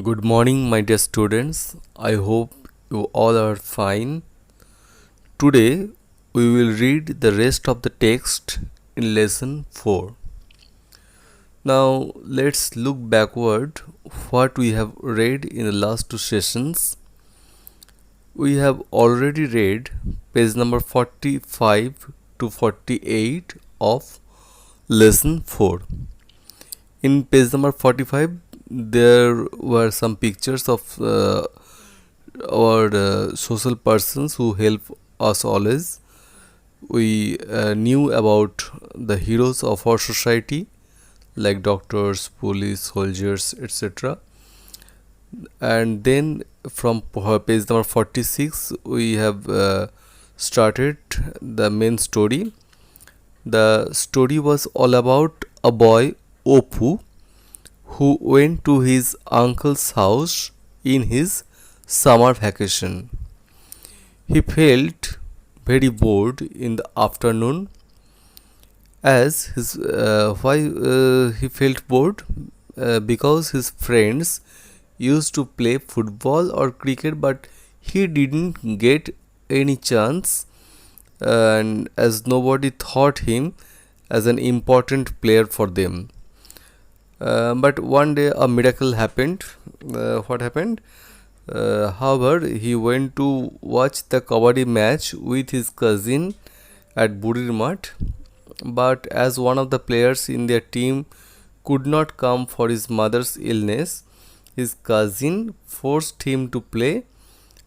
Good morning, my dear students. I hope you all are fine. Today, we will read the rest of the text in lesson 4. Now, let's look backward what we have read in the last two sessions. We have already read page number 45 to 48 of lesson 4. In page number 45, there were some pictures of our social persons who help us always. We knew about the heroes of our society like doctors, police, soldiers, etc. And then from page number 46, we have started the main story. The story was all about a boy, Opu, who went to his uncle's house in his summer vacation. He felt very bored in the afternoon. As his why he felt bored? Because his friends used to play football or cricket, but he didn't get any chance, and as nobody thought him as an important player for them. But one day a miracle happened. What happened? However, he went to watch the kabaddi match with his cousin at Burirmat. But as one of the players in their team could not come for his mother's illness, his cousin forced him to play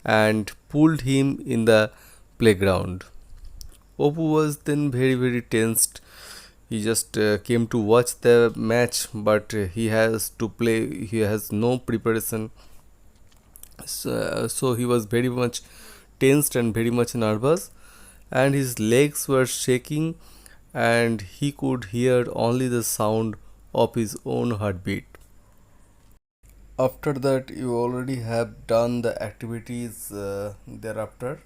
and pulled him in the playground. Opu was then very tensed. He just came to watch the match, but he has to play. He has no preparation, so he was very much tensed and very much nervous, and his legs were shaking, and he could hear only the sound of his own heartbeat. After that, you already have done the activities thereafter,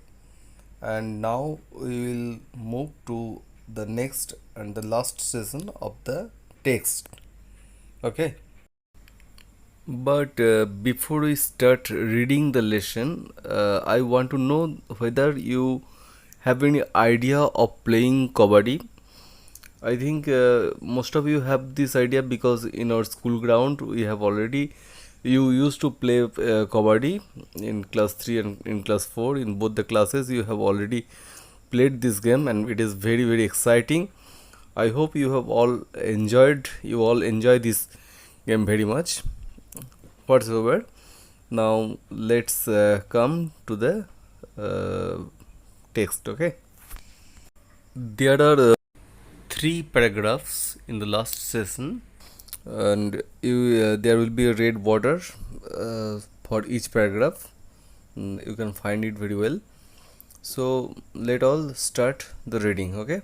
and now we will move to the next and the last session of the text. Okay. But before we start reading the lesson, I want to know whether you have any idea of playing kabaddi. I think most of you have this idea because in our school ground we have already you used to play kabaddi in class 3 and in class 4. In both the classes you have already played this game, and it is very exciting. I hope you all enjoy this game very much. Whatsoever. Now let's come to the text. Okay. There are three paragraphs in the last session, and there will be a red border for each paragraph. You can find it very well. So let all start the reading. Okay.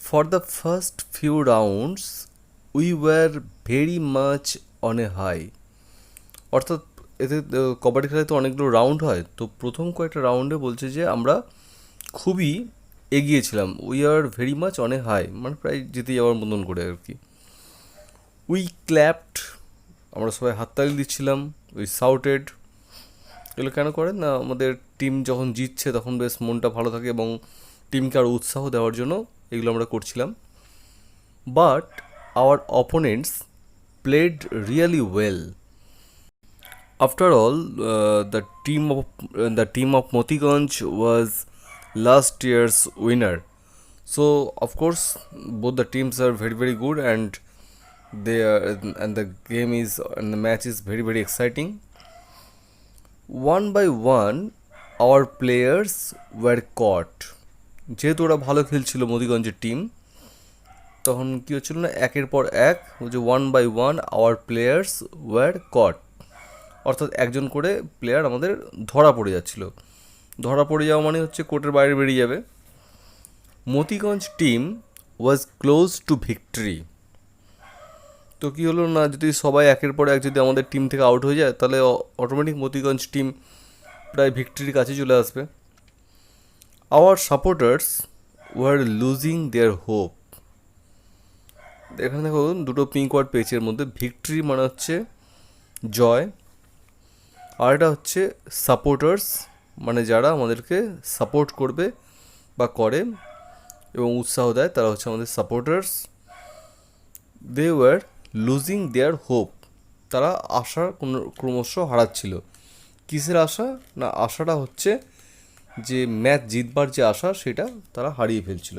For the first few rounds, we were very much on a high. অর্থাৎ এতে কবাডি খেলায় তো অনেকগুলো round হয়, তো প্রথম কয়েকটা রাউন্ডে বলছে যে আমরা খুবই এগিয়েছিলাম। We are very much on a high, মানে প্রায় জিতে যাওয়ার মতন করে আর কি। উই ক্ল্যাপড, আমরা সবাই হাততালি দিচ্ছিলাম। উই সাউটেড, এগুলো কেন করে না, আমাদের টিম যখন জিতছে তখন বেশ মনটা ভালো থাকে এবং টিমকে আরও উৎসাহ দেওয়ার জন্য এগুলো আমরা করছিলাম। But hour opponents played really well. After all, the team of Motiganj was last year's winner. So of course both the teams are very good, and they are, and the game is and the match is very exciting. One by one our players were caught. যেহেতু ওরা ভালো খেলছিল মতিগঞ্জের team, তখন কী হচ্ছিল না, একের পর এক যে one by one our players were caught, অর্থাৎ একজন করে প্লেয়ার আমাদের ধরা পড়ে যাচ্ছিল। ধরা পড়ে যাওয়া মানে হচ্ছে কোর্টের বাইরে বেরিয়ে যাবে। মতিগঞ্জ টিম ওয়াজ ক্লোজ টু ভিক্টরি। তো কী হলো না, যদি সবাই একের পর এক যদি আমাদের টিম থেকে আউট হয়ে যায়, তাহলে অটোমেটিক মতিগঞ্জ টিম প্রায় ভিক্টরির কাছে চলে আসবে। Hour supporters war losing their hope. এখানে দেখো দুটো পিঙ্ক ওয়ার্ড পেয়েছে এর মধ্যে। ভিক্টরি মানে হচ্ছে জয়, আর এটা হচ্ছে সাপোর্টার্স, মানে যারা আমাদেরকে সাপোর্ট করবে বা করে এবং উৎসাহ দেয় তারা হচ্ছে আমাদের supporters. They were losing their hope, তারা আশা ক্রমশ হারাচ্ছিল। কিসের আশা? না, আশাটা হচ্ছে যে ম্যাচ জিতবার যে আশা সেটা তারা হারিয়ে ফেলছিল।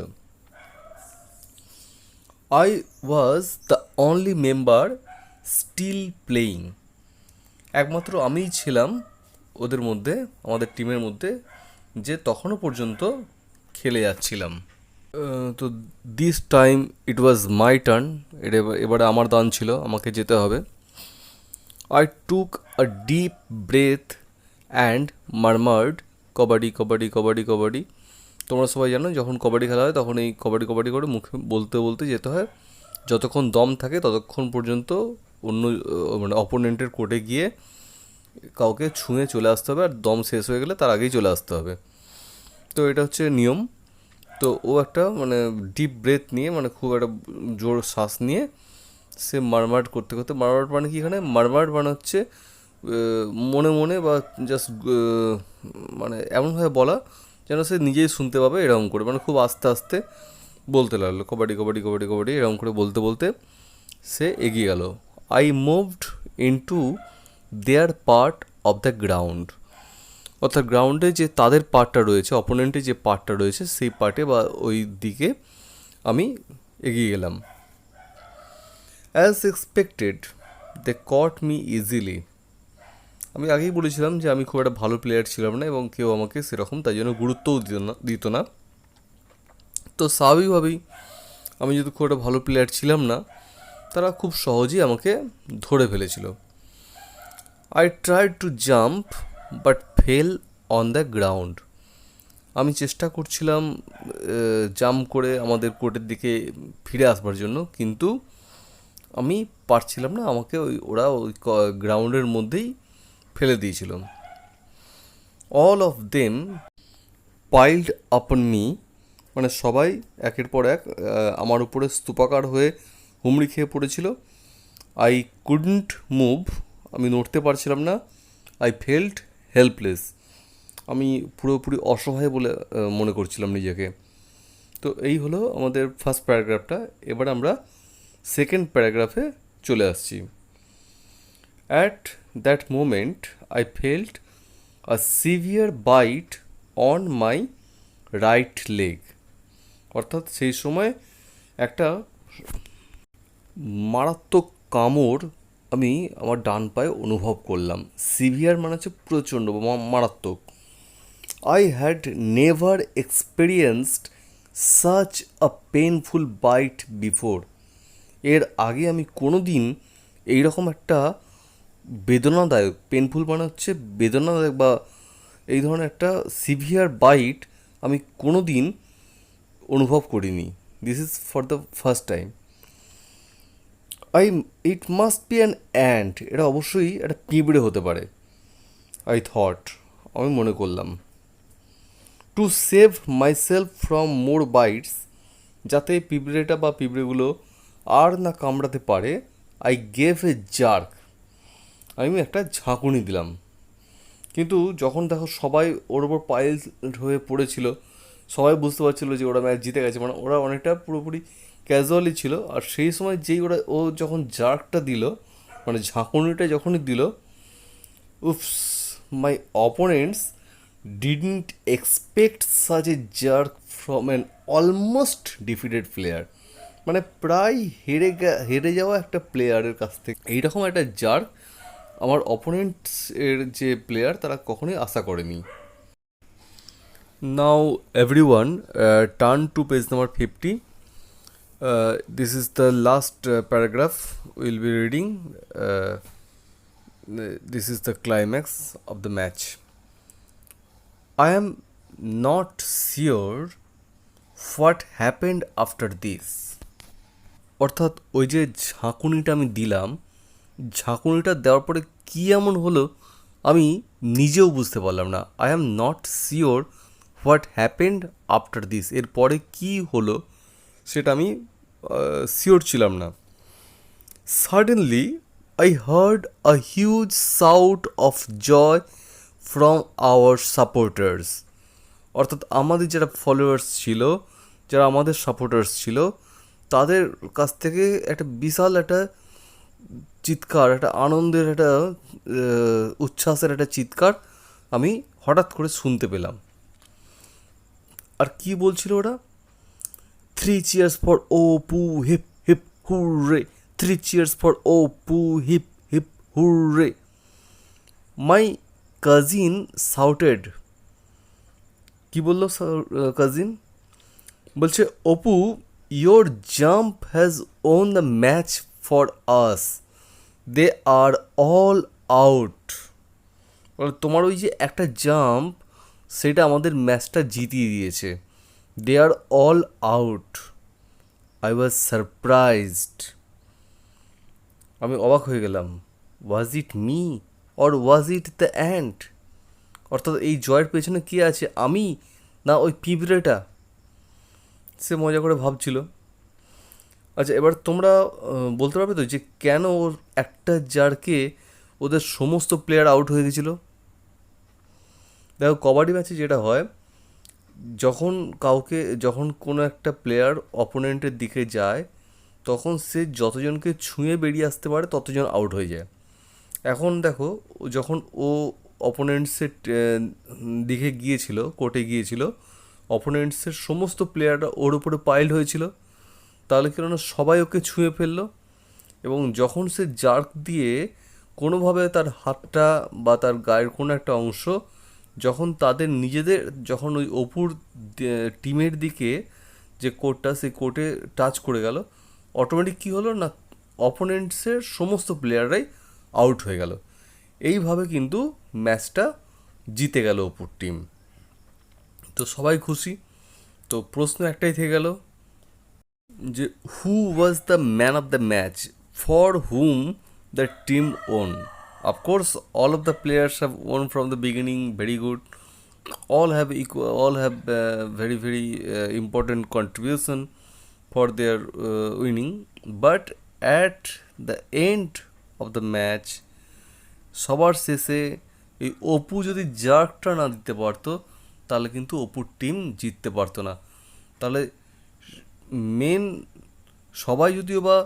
I was the only member still playing, একমাত্র আমিই ছিলাম ওদের মধ্যে, আমাদের টিমের মধ্যে, যে তখনও পর্যন্ত খেলে যাচ্ছিলাম। তো this time it was my turn, এবারে আমার দান ছিল, আমাকে যেতে হবে। I took a deep breadth and মারমার্ড kabaddi kabaddi kabaddi kabaddi. তোমরা সবাই জানো যখন কবাডি খেলা হয় তখন এই কবাডি কবাডি করে মুখে বলতে বলতে যেতে হয়, যতক্ষণ দম থাকে ততক্ষণ পর্যন্ত অন্য মানে অপোনেন্টের কোর্টে গিয়ে কাউকে ছুঁয়ে চলে আসতে হবে, আর দম শেষ হয়ে গেলে তার আগেই চলে আসতে হবে। তো এটা হচ্ছে নিয়ম। তো ও একটা মানে ডিপ ব্রেথ নিয়ে, মানে খুব একটা জোর শ্বাস নিয়ে সে মারমার্ট করতে করতে, মারমার্ট মানে কি, এখানে মারমার্ট মানে হচ্ছে মনে মনে বা জাস্ট মানে এমনভাবে বলা যেন সে নিজেই শুনতে পাবে, এরকম করে, মানে খুব আস্তে আস্তে বলতে লাগলো কবাডি কবাডি কবাডি কবাডি, এরকম করে বলতে বলতে সে এগিয়ে গেল। I moved into there part of the ground, অর্থাৎ গ্রাউন্ডে যে তাদের পার্টটা রয়েছে, অপোনেন্টের যে পার্টটা রয়েছে সেই পার্টে বা ওই দিকে আমি এগিয়ে গেলাম। অ্যাজ এক্সপেক্টেড দে কট মি ইজিলি, আমি আগেই বলেছিলাম যে আমি খুব একটা ভালো প্লেয়ার ছিলাম না এবং কেউ আমাকে সেরকম তাই জন্য গুরুত্বও দিত না। তো স্বাভাবিকভাবেই আমি যদি খুব একটা ভালো প্লেয়ার ছিলাম না, তারা খুব সহজেই আমাকে ধরে ফেলেছিল। I tried to jump but fail on the ground, আমি চেষ্টা করছিলাম জাম্প করে আমাদের কোর্টের দিকে ফিরে আসবার জন্য, কিন্তু আমি পারছিলাম না, আমাকে ওরা ওই গ্রাউন্ডের মধ্যেই ফেলে দিয়েছিল। অল অফ দেম পাইল্ড আপন মি, মানে সবাই একের পর এক আমার উপরে স্তূপাকার হয়ে হুমড়ি খেয়ে পড়েছিল। আই কুডন্ট মুভ, আমি নড়তে পারছিলাম না। আই ফেল্ট হেল্পলেস, আমি পুরোপুরি অসহায় বলে মনে করছিলাম নিজেকে। তো এই হলো আমাদের ফার্স্ট প্যারাগ্রাফটা। এবার আমরা সেকেন্ড প্যারাগ্রাফে চলে আসছি। At that moment I felt a severe bite on my right leg, অর্থাৎ সেই সময় একটা মারাত্মক কামড় আমি আমার ডান পায়ে অনুভব করলাম। সিভিয়ার মানে হচ্ছে প্রচণ্ড মারাত্মক। I had never experienced such a painful bite before, এর আগে আমি কোনো দিন এইরকম একটা বেদনাদায়ক, পেনফুল মানে হচ্ছে বেদনাদায়ক বা এই ধরনের একটা সিভিয়ার বাইট আমি কোনো দিন অনুভব করিনি। This is for the first time. It must be an ant, এটা অবশ্যই একটা পিঁপড়ে হতে পারে। আই থট, আমি মনে করলাম। To save myself from more bites, যাতে পিঁপড়েটা বা পিঁপড়েগুলো আর না কামড়াতে পারে, আই গেভ এ জার্ক, আমি একটা ঝাঁকুনি দিলাম। কিন্তু যখন দেখো সবাই ওর ওপর পাইল হয়ে পড়েছিল, সবাই বুঝতে পারছিল যে ওরা ম্যাচ জিতে গেছে, মানে ওরা অনেকটা পুরোপুরি ক্যাজুয়ালি ছিল। আর সেই সময় যেই ও যখন জার্কটা দিল, মানে ঝাঁকুনিটা যখনই দিল, oops, my opponents didn't expect such a jerk from an almost defeated player, মানে প্রায় হেরে যাওয়া একটা প্লেয়ারের কাছ থেকে এইরকম একটা জার্ক আমার অপোনেন্টস এর যে প্লেয়ার তারা কখনোই আশা করেনি। Now everyone turn to page number 50. This is the last paragraph we'll be reading. This is the climax of the match. I am not sure what happened after this. অর্থাৎ ওই যে ঝাঁকুনিটা আমি দিলাম, ঝাঁকুনিটা দেওয়ার পরে কী এমন হলো আমি নিজেও বুঝতে পারলাম না। I am not sure what happened after this, এরপরে কী হলো সেটা আমি শিওর ছিলাম না। Suddenly I heard a huge shout of joy from our supporters. অর্থাৎ আমাদের যারা ফলোয়ার্স ছিল, যারা আমাদের সাপোর্টার্স ছিল, তাদের কাছ থেকে একটা বিশাল একটা চিৎকার, একটা আনন্দের একটা উচ্ছ্বাসের একটা চিৎকার আমি হঠাৎ করে শুনতে পেলাম। আর কি বলছিল ওরা? 3 cheers for Apu, hip hip hurray, 3 cheers for Apu, hip hip hurray. My cousin shouted. কি বললো কাজিন? বলছে, Apu, your jump has won the match for us, they are all out. তোমার ওই যে একটা জাম্প, সেটা আমাদের ম্যাচটা জিতিয়ে দিয়েছে। They are all out. I was surprised. আমি অবাক হয়ে গেলাম। Was it me or was it the ant? অর্থাৎ এই জয়ের পেছনে কে আছে, আমি না ওই পিঁপড়েটা? সে মজা করে ভাবছিল। আচ্ছা, এবার তোমরা বলতে পারবে তো যে কেন ওর একটা জারকে ওদের সমস্ত প্লেয়ার আউট হয়ে গেছিলো? দেখো, কবাডি ম্যাচে যেটা হয়, যখন কোনো একটা প্লেয়ার অপোনেন্টের দিকে যায়, তখন সে যতজনকে ছুঁয়ে বেরিয়ে আসতে পারে ততজন আউট হয়ে যায়। এখন দেখো, যখন ও অপোনেন্টসের দিকে গিয়েছিল, কোর্টে গিয়েছিল, অপোনেন্টসের সমস্ত প্লেয়াররা ওর উপরে পাইল হয়েছিল। তাহলে কি না, সবাই ওকে ছুঁয়ে ফেললো। এবং যখন সে জার্ক দিয়ে কোনোভাবে তার হাতটা বা তার গায়ের কোনো একটা অংশ যখন তাদের নিজেদের, যখন ওই অপুর টিমের দিকে যে কোর্টটা, সেই কোর্টে টাচ করে গেল, অটোমেটিক কী হলো না, অপোনেন্টসের সমস্ত প্লেয়াররাই আউট হয়ে গেল। এইভাবে কিন্তু ম্যাচটা জিতে গেল অপুর টিম। তো সবাই খুশি। তো প্রশ্ন একটাই থেকে গেল যে who was the man of the match, for whom the team won? Of course all of the players have won from the beginning, very good. All have very very important contribution for their winning. But at the end of the match, সবার শেষে এই অপু যদি জার্কটা না দিতে পারতো, তাহলে কিন্তু অপুর টিম জিততে পারতো না। তাহলে মেন সবাই যদিও বা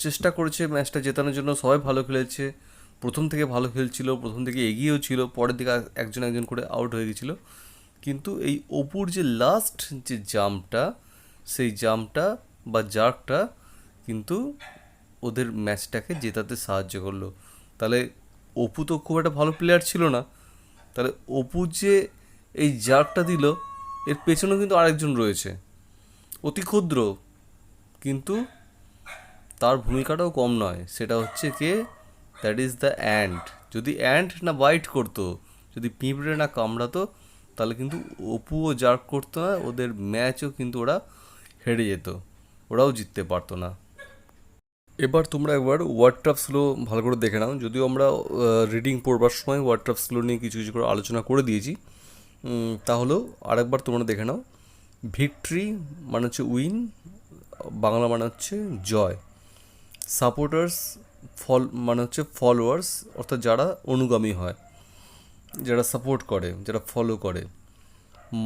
চেষ্টা করেছে ম্যাচটা জেতানোর জন্য, সবাই ভালো খেলেছে, প্রথম থেকে ভালো খেলছিল, প্রথম থেকে এগিয়েও ছিল, পরের দিকে একজন একজন করে আউট হয়ে গেছিলো, কিন্তু এই অপুর যে লাস্ট যে জাম্পটা, সেই জাম্পটা বা জার্কটা কিন্তু ওদের ম্যাচটাকে জেতাতে সাহায্য করলো। তাহলে অপু তো খুব একটা ভালো প্লেয়ার ছিল না, তাহলে অপু যে এই জার্কটা দিল, এর পেছনেও কিন্তু আরেকজন রয়েছে, অতি ক্ষুদ্র, কিন্তু তার ভূমিকাটাও কম নয়। সেটা হচ্ছে কে? That is the ant. যদি অ্যান্ট না বাইট করতো, যদি পিঁপড়ে না কামড়াতো, তাহলে কিন্তু অপুও জার্ক করতো না, ওদের ম্যাচও কিন্তু ওরা হেরে যেত, ওরাও জিততে পারতো না। এবার তোমরা একবার ওয়ার্ড ট্রাপসগুলো ভালো করে দেখে নাও। যদিও আমরা রিডিং পড়বার সময় ওয়ার্ড ট্রাপসগুলো নিয়ে কিছু কিছু করে আলোচনা করে দিয়েছি, তাহলেও আরেকবার তোমরা দেখে নাও। ভিক্টরি মানে হচ্ছে উইন, বাংলা মানে হচ্ছে জয়। সাপোর্টার্স মানে হচ্ছে ফলোয়ার্স, অর্থাৎ যারা অনুগামী হয়, যারা সাপোর্ট করে, যারা ফলো করে।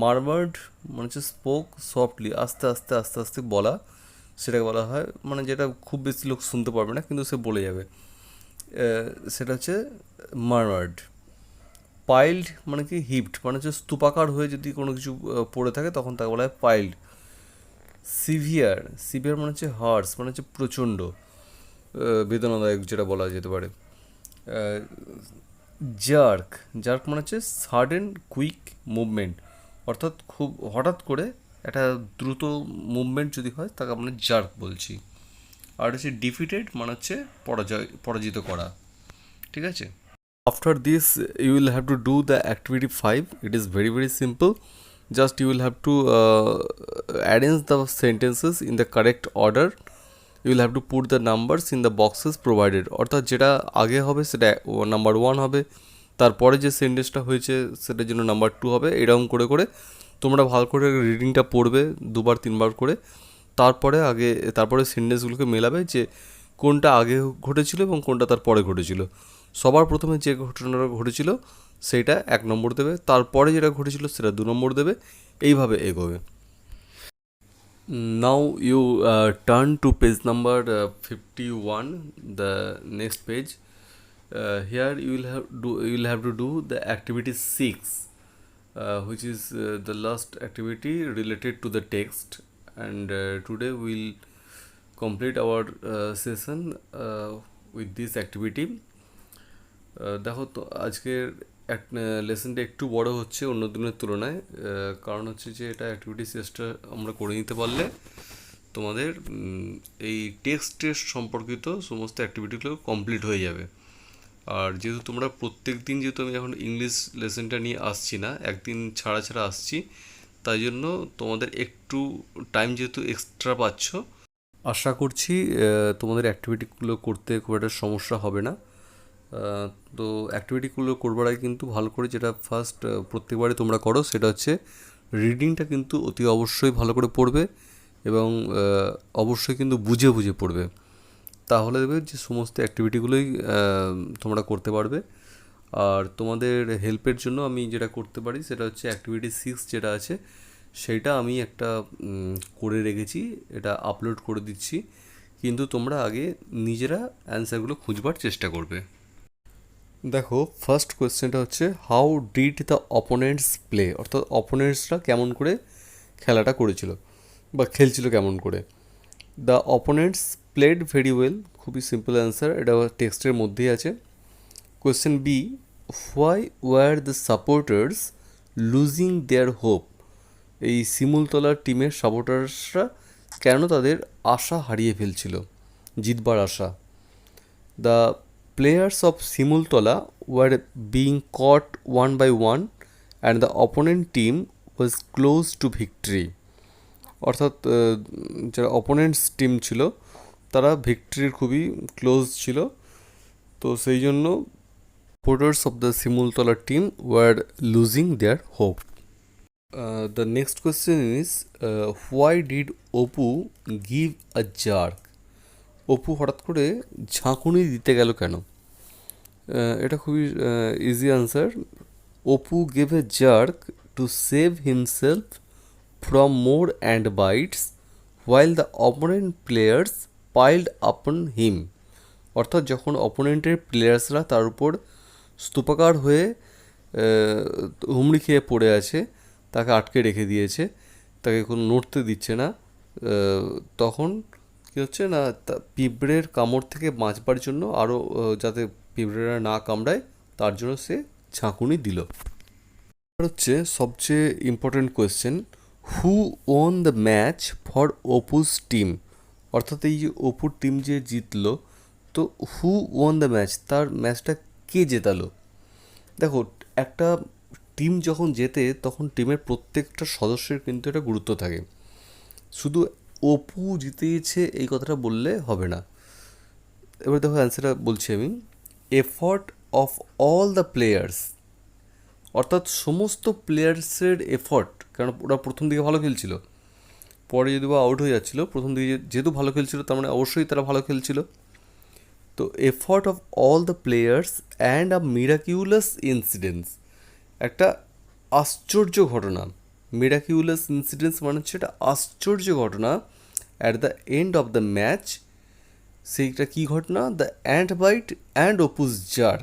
মারমার্ড মানে হচ্ছে স্পোক সফটলি, আস্তে আস্তে আস্তে আস্তে বলা, সেটাকে বলা হয়, মানে যেটা খুব বেশি লোক শুনতে পারবে না কিন্তু সে বলে যাবে, সেটা হচ্ছে মারমার্ড। পাইল্ড মানে কি হিপড, মানে হচ্ছে স্তূপাকার হয়ে যদি কোনো কিছু পড়ে থাকে তখন তাকে বলা হয় পাইল্ড। সিভিয়ার মানে হচ্ছে হার্স, মানে হচ্ছে প্রচণ্ড বেদনাদায়ক, যেটা বলা যেতে পারে। জার্ক মানে হচ্ছে সাডেন কুইক মুভমেন্ট, অর্থাৎ খুব হঠাৎ করে একটা দ্রুত মুভমেন্ট যদি হয় তাকে আমরা জার্ক বলছি। আর হচ্ছে ডিফিটেড মানে হচ্ছে পরাজিত করা। ঠিক আছে? After this you will have to do the activity 5. It is very very simple. Just you will have to arrange the sentences in the correct order. You will have to put the numbers in the boxes provided. অর্থাৎ যেটা আগে হবে সেটা number 1 হবে, তারপরে যে সেন্টেন্সটা হয়েছে সেটার জন্য নাম্বার 2 হবে। এরকম করে করে তোমরা ভালো করে রিডিংটা পড়বে 2-3 বার করে, তারপরে সেন্টেন্সগুলোকে মেলাবে যে কোনটা আগে ঘটেছিল এবং কোনটা তার পরে ঘটেছিল। সবার প্রথমে যে ঘটনাটা ঘটেছিল সেইটা 1 নম্বর দেবে, তারপরে যেটা ঘটেছিল সেটা 2 নম্বর দেবে, এইভাবে এগোবে। Now you turn to page number 51, the next page. Here you will have to do the activity 6, which is the last activity related to the text, and today we'll complete our session with this activity. দেখো তো আজকের লেসনটা একটু বড় হচ্ছে অন্য দিনের তুলনায়, কারণ হচ্ছে যে এটা অ্যাক্টিভিটি শেষটা আমরা করে নিতে পারলে তোমাদের এই টেক্সট সম্পর্কিত সমস্ত অ্যাক্টিভিটিগুলো কমপ্লিট হয়ে যাবে। আর যেহেতু তোমরা প্রত্যেক দিন, যেহেতু আমি এখন ইংলিশ লেসনটা নিয়ে আসছি না, একদিন ছাড়া ছাড়া আসছি, তাই জন্য তোমাদের একটু টাইম যেহেতু এক্সট্রা পাচ্ছ, আশা করছি তোমাদের অ্যাক্টিভিটিগুলো করতে খুব একটা সমস্যা হবে না। তো অ্যাক্টিভিটিগুলো করবার আগে কিন্তু ভালো করে যেটা ফার্স্ট প্রত্যেকবারে তোমরা করো সেটা হচ্ছে রিডিংটা কিন্তু অতি অবশ্যই ভালো করে পড়বে এবং অবশ্যই কিন্তু বুঝে বুঝে পড়বে, তাহলে দেখবে যে সমস্ত অ্যাক্টিভিটিগুলোই তোমরা করতে পারবে। আর তোমাদের হেল্পের জন্য আমি যেটা করতে পারি সেটা হচ্ছে অ্যাক্টিভিটি 6 যেটা আছে সেইটা আমি একটা করে রেখেছি, এটা আপলোড করে দিচ্ছি, কিন্তু তোমরা আগে নিজেরা অ্যান্সারগুলো খুঁজবার চেষ্টা করবে। দেখো ফার্স্ট কোয়েশ্চেনটা হচ্ছে how did the opponents play, অর্থাৎ অপোনেন্টসরা কেমন করে খেলাটা করেছিল বা খেলছিল কেমন করে। The opponents played very well, খুবই সিম্পল অ্যান্সার, এটা টেক্সটের মধ্যেই আছে। Question B, why were the supporters losing their hope, এই শিমুলতলার টিমের সাপোর্টার্সরা কেন তাদের আশা হারিয়ে ফেলছিল, জিতবার আশা। The players of Simultola were being caught one by one and the opponent team was close to victory, অর্থাৎ যারা অপোনেন্টস টিম ছিল তারা ভিক্টরির খুবই ক্লোজ ছিল, তো সেই জন্য supporters of the Simultola team were losing their hope. The next question is why did Oppu give a jerk, Apu হঠাৎ করে ঝাঁকুনি দিতে গেল কেন। এটা খুবই easy answer, Apu gave a jerk to save himself from more ant bites while the opponent players piled upon him, অর্থাৎ যখন অপোনেন্টের প্লেয়ার্সরা তার উপর স্তূপাকার হয়ে হুমড়ি খেয়ে পড়ে আছে, তাকে আটকে রেখে দিয়েছে, তাকে কোনো নড়তে দিচ্ছে না, তখন কী হচ্ছে না, পিঁপড়ের কামড় থেকে বাঁচবার জন্য, আরও যাতে পিঁপড়েরা না কামড়ায় তার জন্য সে ঝাঁকুনি দিল। হচ্ছে সবচেয়ে important question, who won the match for Apu's team, অর্থাৎ এই যে অপুর টিম যে জিতলো, তো হু ওন দ্য ম্যাচ, তার ম্যাচটা কে জেতালো। দেখো একটা টিম যখন জেতে তখন টিমের প্রত্যেকটা সদস্যের কিন্তু একটা গুরুত্ব থাকে, শুধু অপু জিতেছে এই কথাটা বললে হবে না। এবার দেখো অ্যান্সারটা বলছি আমি, effort of all the players, অর্থাৎ সমস্ত প্লেয়ার্সের এফর্ট, কারণ ওরা প্রথম দিকে ভালো খেলছিল, পরে যদি বা আউট হয়ে যাচ্ছিলো, প্রথম দিকে যেহেতু ভালো খেলছিল তার মানে অবশ্যই তারা ভালো খেলছিল, তো effort of all the players and a miraculous incidents, একটা আশ্চর্য ঘটনা, মিরাকিউলাস ইনসিডেন্টস মানে হচ্ছে একটা আশ্চর্য ঘটনা, at the end of the match, সেইটা কী ঘটনা, the ant bite and Apu's jerk,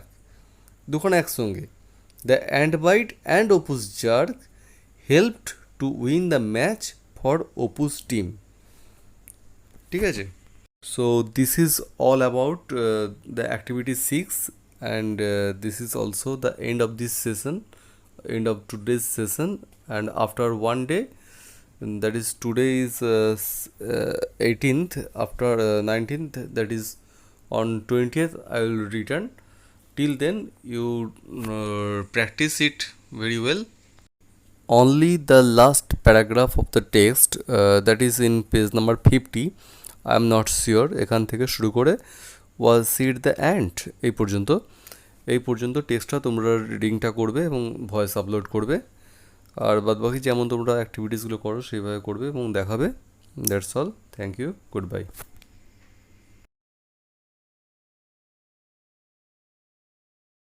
দুখানা একসঙ্গে, the ant bite and Apu's jerk helped to win the match for Apu's team. ঠিক আছে, so this is all about the activity 6 and this is also the end of this session, end of today's session, and after one day, that is today is 18th, after 19th, that is on 20th I will return. Till then you practice it very well. Only the last paragraph of the text, that is in page number 50, I am not sure, এখান থেকে শুরু করে was it the ant এই পর্যন্ত টেক্সটটা তোমরা রিডিংটা করবে এবং ভয়েস আপলোড করবে, আর বাদবাকি যেমন তোমরা অ্যাক্টিভিটিসগুলো করো সেইভাবে করবে এবং দেখাবে। That's all, thank you, good bye.